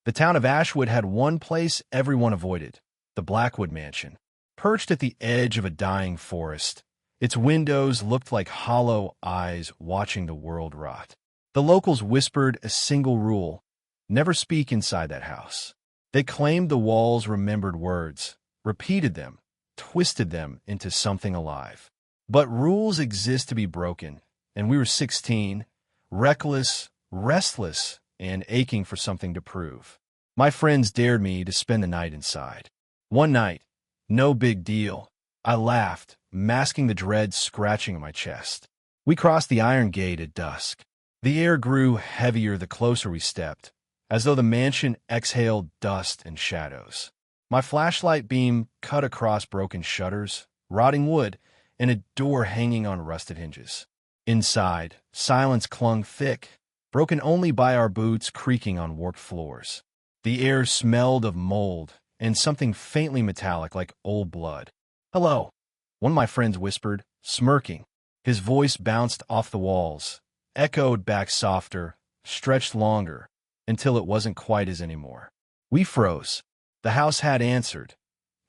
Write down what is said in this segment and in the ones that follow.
The town of Ashwood had one place everyone avoided: the Blackwood Mansion. Perched at the edge of a dying forest, its windows looked like hollow eyes watching the world rot. The locals whispered a single rule: never speak inside that house. They claimed the walls remembered words, repeated them, twisted them into something alive. But rules exist to be broken, and we were 16, reckless, restless, and aching for something to prove. My friends dared me to spend the night inside. One night, no big deal. I laughed, masking the dread scratching in my chest. We crossed the iron gate at dusk. The air grew heavier the closer we stepped, as though the mansion exhaled dust and shadows. My flashlight beam cut across broken shutters, rotting wood, and a door hanging on rusted hinges. Inside, silence clung thick, broken only by our boots creaking on warped floors. The air smelled of mold and something faintly metallic like old blood. "Hello," one of my friends whispered, smirking. His voice bounced off the walls, echoed back softer, stretched longer, until it wasn't quite his anymore. We froze. The house had answered,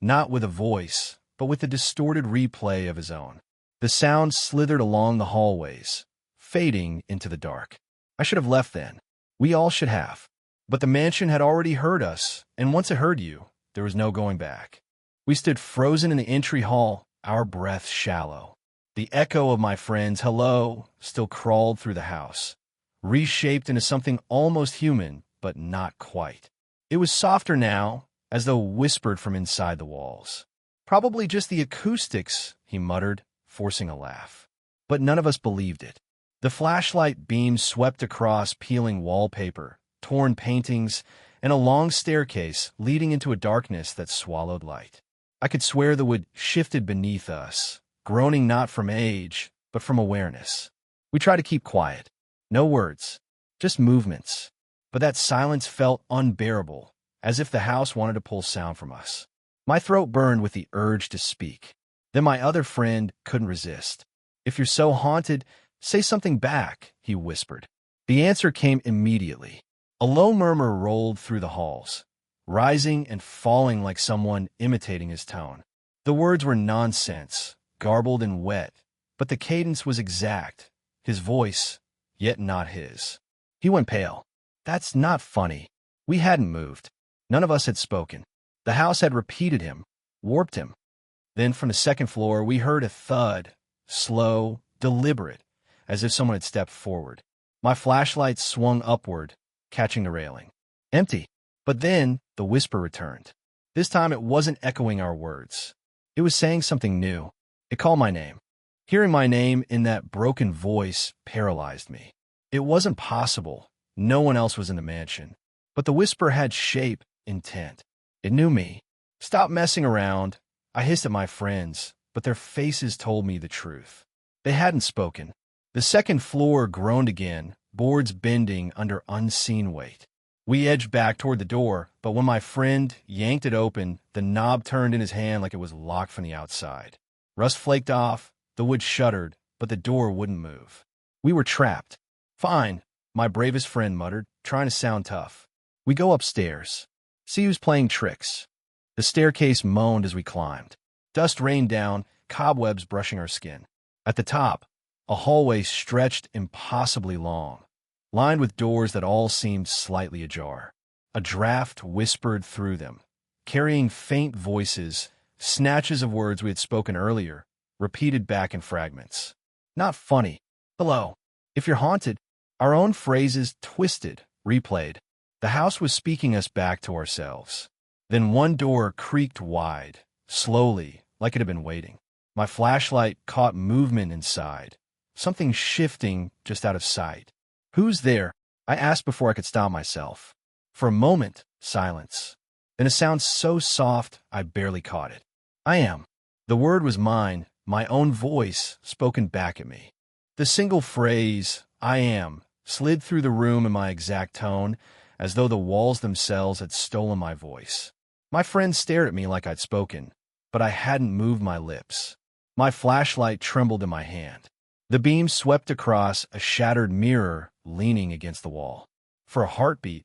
not with a voice, but with a distorted replay of his own. The sound slithered along the hallways, fading into the dark. I should have left then. We all should have. But the mansion had already heard us, and once it heard you, there was no going back. We stood frozen in the entry hall, our breath shallow. The echo of my friend's hello still crawled through the house, reshaped into something almost human, but not quite. It was softer now, as though whispered from inside the walls. "Probably just the acoustics," he muttered, forcing a laugh. But none of us believed it. The flashlight beam swept across peeling wallpaper, torn paintings, and a long staircase leading into a darkness that swallowed light. I could swear the wood shifted beneath us, groaning not from age, but from awareness. We tried to keep quiet. No words, just movements. But that silence felt unbearable, as if the house wanted to pull sound from us. My throat burned with the urge to speak. Then my other friend couldn't resist. "If you're so haunted, say something back," he whispered. The answer came immediately. A low murmur rolled through the halls, rising and falling like someone imitating his tone. The words were nonsense, garbled and wet, but the cadence was exact, his voice, yet not his. He went pale. "That's not funny." We hadn't moved. None of us had spoken. The house had repeated him, warped him. Then from the second floor we heard a thud, slow, deliberate, as if someone had stepped forward. My flashlight swung upward, catching the railing. Empty. But then the whisper returned. This time it wasn't echoing our words. It was saying something new. It called my name. Hearing my name in that broken voice paralyzed me. It wasn't possible. No one else was in the mansion. But the whisper had shape, intent. It knew me. "Stop messing around." I hissed at my friends, but their faces told me the truth. They hadn't spoken. The second floor groaned again, boards bending under unseen weight. We edged back toward the door, but when my friend yanked it open, the knob turned in his hand like it was locked from the outside. Rust flaked off, the wood shuddered, but the door wouldn't move. We were trapped. "Fine," my bravest friend muttered, trying to sound tough. "We go upstairs. See who's playing tricks." The staircase moaned as we climbed. Dust rained down, cobwebs brushing our skin. At the top, a hallway stretched impossibly long, lined with doors that all seemed slightly ajar. A draft whispered through them, carrying faint voices, snatches of words we had spoken earlier, repeated back in fragments. "Not funny." "Hello." "If you're haunted." Our own phrases twisted, replayed. The house was speaking us back to ourselves. Then one door creaked wide, slowly, like it had been waiting. My flashlight caught movement inside, something shifting just out of sight. "Who's there?" I asked before I could stop myself. For a moment, silence. Then a sound so soft I barely caught it. "I am." The word was mine, my own voice spoken back at me. The single phrase, "I am," slid through the room in my exact tone, as though the walls themselves had stolen my voice. My friends stared at me like I'd spoken, but I hadn't moved my lips. My flashlight trembled in my hand. The beam swept across a shattered mirror leaning against the wall. For a heartbeat,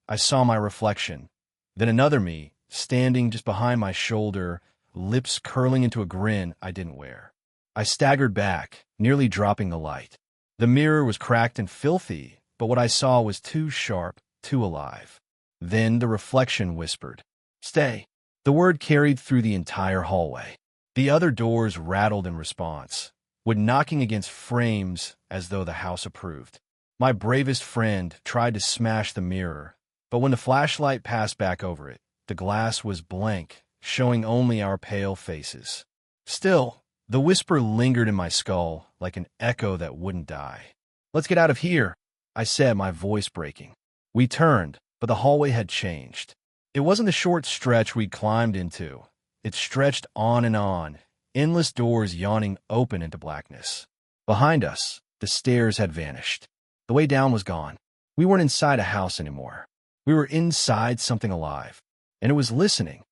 I saw my reflection. Then another me, standing just behind my shoulder, lips curling into a grin I didn't wear. I staggered back, nearly dropping the light. The mirror was cracked and filthy, but what I saw was too sharp, too alive. Then the reflection whispered, "Stay." The word carried through the entire hallway. The other doors rattled in response, would knocking against frames as though the house approved. My bravest friend tried to smash the mirror, but when the flashlight passed back over it, the glass was blank, showing only our pale faces. Still, the whisper lingered in my skull like an echo that wouldn't die. "Let's get out of here," I said, my voice breaking. We turned, but the hallway had changed. It wasn't the short stretch we climbed into. It stretched on, endless doors yawning open into blackness. Behind us, the stairs had vanished. The way down was gone. We weren't inside a house anymore. We were inside something alive, and it was listening.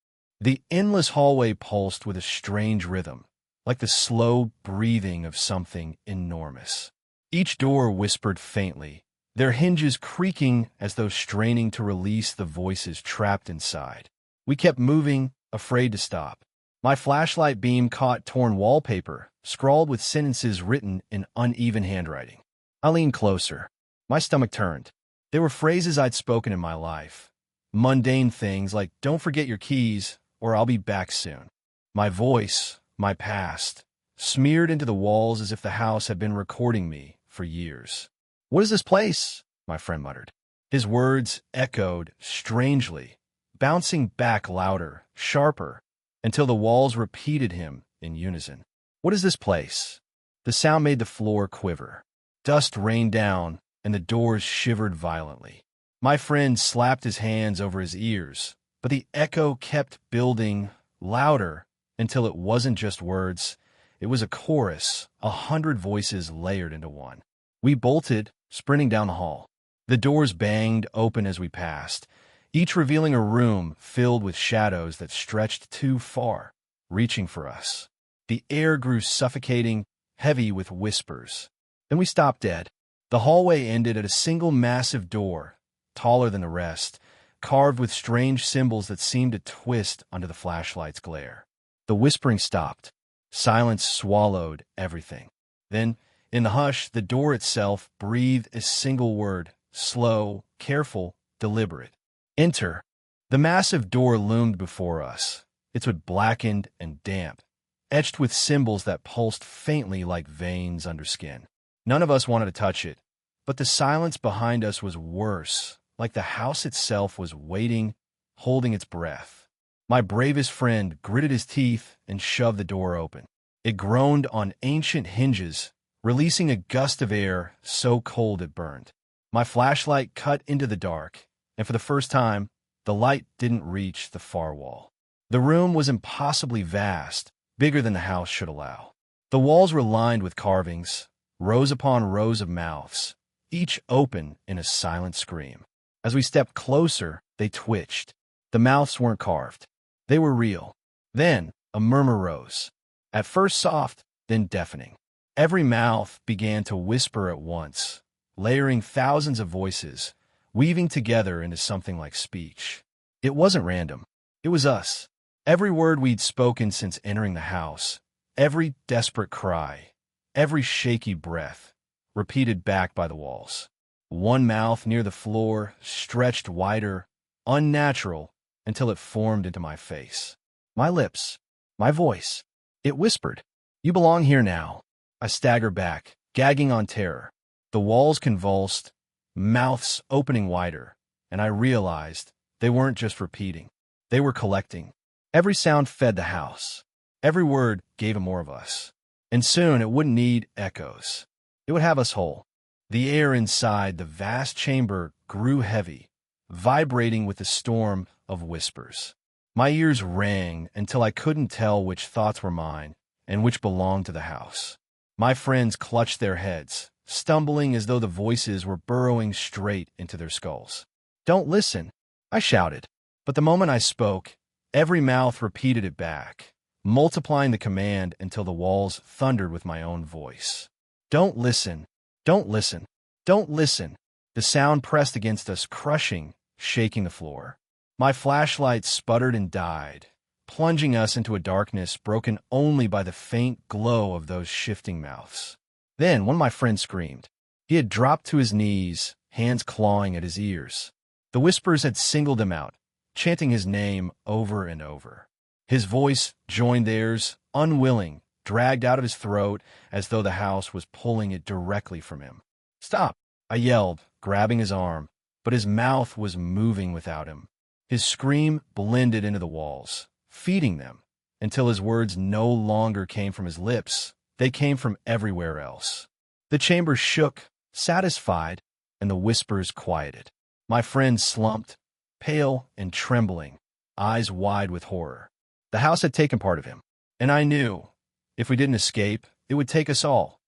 The endless hallway pulsed with a strange rhythm, like the slow breathing of something enormous. Each door whispered faintly, their hinges creaking as though straining to release the voices trapped inside. We kept moving, afraid to stop. My flashlight beam caught torn wallpaper, scrawled with sentences written in uneven handwriting. I leaned closer. My stomach turned. They were phrases I'd spoken in my life. Mundane things like, "Don't forget your keys," or "I'll be back soon." My voice, my past, smeared into the walls as if the house had been recording me for years. "What is this place?" my friend muttered. His words echoed strangely, bouncing back louder, sharper, until the walls repeated him in unison. "What is this place?" The sound made the floor quiver. Dust rained down, and the doors shivered violently. My friend slapped his hands over his ears, but the echo kept building, louder, until it wasn't just words. It was a chorus, 100 voices layered into one. We bolted, sprinting down the hall. The doors banged open as we passed, each revealing a room filled with shadows that stretched too far, reaching for us. The air grew suffocating, heavy with whispers. Then we stopped dead. The hallway ended at a single massive door, taller than the rest, carved with strange symbols that seemed to twist under the flashlight's glare. The whispering stopped. Silence swallowed everything. Then, in the hush, the door itself breathed a single word, slow, careful, deliberate. "Enter." The massive door loomed before us, its wood blackened and damp, etched with symbols that pulsed faintly like veins under skin. None of us wanted to touch it, but the silence behind us was worse, like the house itself was waiting, holding its breath. My bravest friend gritted his teeth and shoved the door open. It groaned on ancient hinges, releasing a gust of air so cold it burned. My flashlight cut into the dark, and for the first time, the light didn't reach the far wall. The room was impossibly vast, bigger than the house should allow. The walls were lined with carvings, rows upon rows of mouths, each open in a silent scream. As we stepped closer, they twitched. The mouths weren't carved. They were real. Then a murmur rose, at first soft, then deafening. Every mouth began to whisper at once, layering thousands of voices, weaving together into something like speech. It wasn't random. It was us. Every word we'd spoken since entering the house, every desperate cry, every shaky breath, repeated back by the walls. One mouth near the floor stretched wider, unnatural, until it formed into my face. My lips, my voice. It whispered, "You belong here now." I staggered back, gagging on terror. The walls convulsed, mouths opening wider, and I realized they weren't just repeating. They were collecting. Every sound fed the house. Every word gave it more of us. And soon it wouldn't need echoes. It would have us whole. The air inside the vast chamber grew heavy, vibrating with the storm of whispers. My ears rang until I couldn't tell which thoughts were mine and which belonged to the house. My friends clutched their heads, stumbling as though the voices were burrowing straight into their skulls. "Don't listen," I shouted. But the moment I spoke, every mouth repeated it back, multiplying the command until the walls thundered with my own voice. "Don't listen. Don't listen. Don't listen." The sound pressed against us, crushing, shaking the floor. My flashlight sputtered and died, plunging us into a darkness broken only by the faint glow of those shifting mouths. Then one of my friends screamed. He had dropped to his knees, hands clawing at his ears. The whispers had singled him out, chanting his name over and over. His voice joined theirs, unwilling, dragged out of his throat as though the house was pulling it directly from him. "Stop!" I yelled, grabbing his arm, but his mouth was moving without him. His scream blended into the walls, feeding them, until his words no longer came from his lips. They came from everywhere else. The chamber shook, satisfied, and the whispers quieted. My friend slumped, pale and trembling, eyes wide with horror. The house had taken part of him, and I knew, if we didn't escape, it would take us all,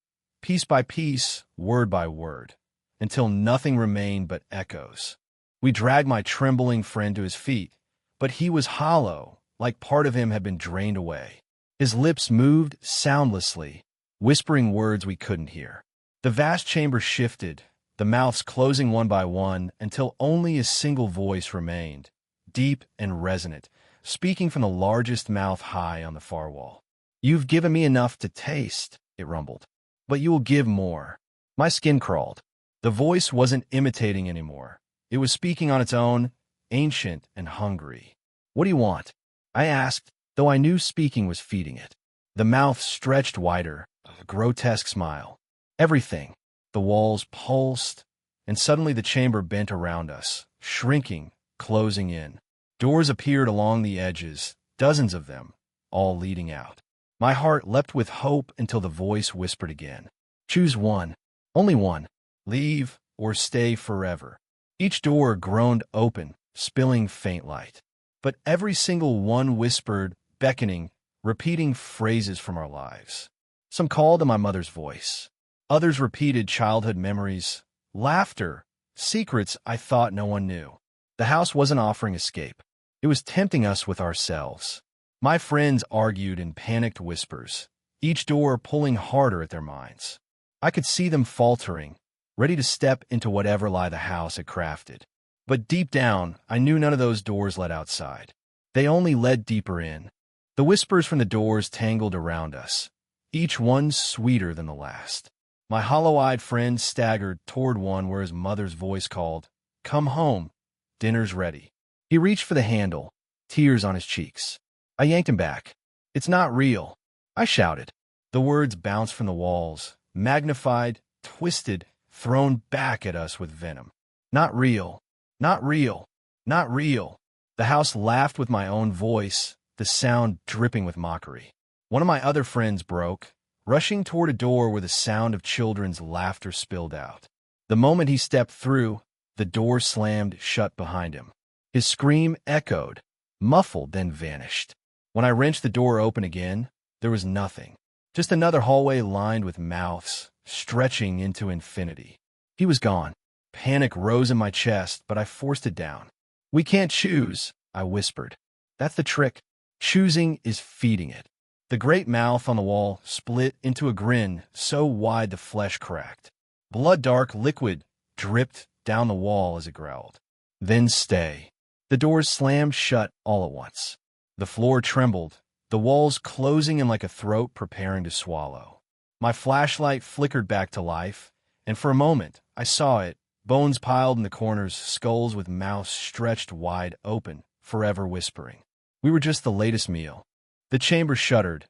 piece by piece, word by word, until nothing remained but echoes. We dragged my trembling friend to his feet, but he was hollow, like part of him had been drained away. His lips moved soundlessly, whispering words we couldn't hear. The vast chamber shifted, the mouths closing one by one until only a single voice remained, deep and resonant, speaking from the largest mouth high on the far wall. "You've given me enough to taste," it rumbled, "but you will give more." My skin crawled. The voice wasn't imitating anymore. It was speaking on its own, ancient and hungry. "What do you want?" I asked, though I knew speaking was feeding it. The mouth stretched wider, a grotesque smile. "Everything." The walls pulsed, and suddenly the chamber bent around us, shrinking, closing in. Doors appeared along the edges, dozens of them, all leading out. My heart leapt with hope until the voice whispered again. "Choose one, only one. Leave or stay forever." Each door groaned open, spilling faint light. But every single one whispered, beckoning, repeating phrases from our lives. Some called in my mother's voice. Others repeated childhood memories, laughter, secrets I thought no one knew. The house wasn't offering escape. It was tempting us with ourselves. My friends argued in panicked whispers, each door pulling harder at their minds. I could see them faltering, ready to step into whatever lie the house had crafted. But deep down, I knew none of those doors led outside. They only led deeper in. The whispers from the doors tangled around us, each one sweeter than the last. My hollow-eyed friend staggered toward one where his mother's voice called, "Come home, dinner's ready." He reached for the handle, tears on his cheeks. I yanked him back. "It's not real," I shouted. The words bounced from the walls, magnified, twisted, thrown back at us with venom. "Not real, not real, not real." The house laughed with my own voice, the sound dripping with mockery. One of my other friends broke, rushing toward a door where the sound of children's laughter spilled out. The moment he stepped through, the door slammed shut behind him. His scream echoed, muffled, then vanished. When I wrenched the door open again, there was nothing. Just another hallway lined with mouths, stretching into infinity. He was gone. Panic rose in my chest, but I forced it down. "We can't choose," I whispered. "That's the trick. Choosing is feeding it." The great mouth on the wall split into a grin so wide the flesh cracked. Blood-dark liquid dripped down the wall as it growled. "Then stay." The doors slammed shut all at once. The floor trembled, the walls closing in like a throat preparing to swallow. My flashlight flickered back to life, and for a moment I saw it, bones piled in the corners, skulls with mouths stretched wide open, forever whispering. We were just the latest meal. The chamber shuddered,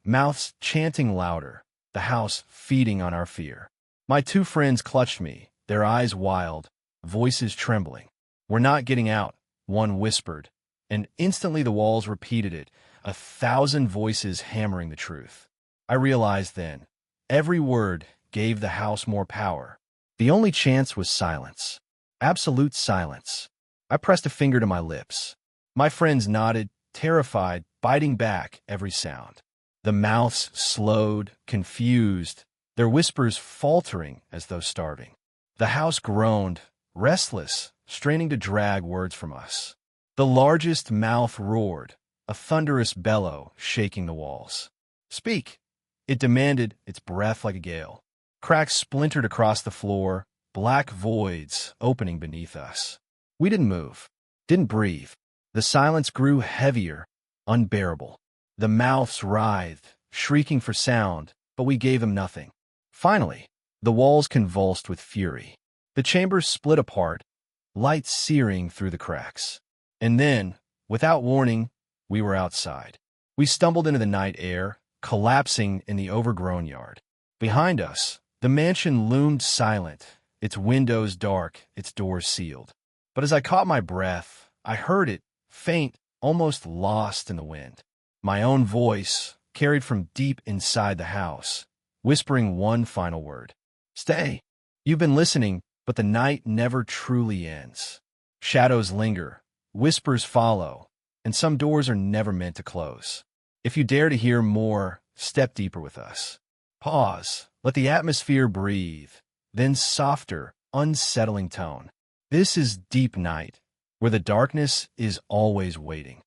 mouths chanting louder, the house feeding on our fear. My two friends clutched me, their eyes wild, voices trembling. "We're not getting out," one whispered, and instantly the walls repeated it, 1,000 voices hammering the truth. I realized then, every word gave the house more power. The only chance was silence. Absolute silence. I pressed a finger to my lips. My friends nodded, terrified, biting back every sound. The mouths slowed, confused, their whispers faltering as though starving. The house groaned, restless, straining to drag words from us. The largest mouth roared, a thunderous bellow shaking the walls. "Speak!" It demanded, its breath like a gale. Cracks splintered across the floor, black voids opening beneath us. We didn't move, didn't breathe. The silence grew heavier, unbearable. The mouths writhed, shrieking for sound, but we gave them nothing. Finally, the walls convulsed with fury. The chambers split apart, light searing through the cracks. And then, without warning, we were outside. We stumbled into the night air, collapsing in the overgrown yard. Behind us, the mansion loomed silent, its windows dark, its doors sealed. But as I caught my breath, I heard it, faint, almost lost in the wind. My own voice, carried from deep inside the house, whispering one final word. Stay. You've been listening, but the night never truly ends. Shadows linger, whispers follow, and some doors are never meant to close. If you dare to hear more, step deeper with us. Pause, let the atmosphere breathe, then softer, unsettling tone. This is Deep Night, where the darkness is always waiting.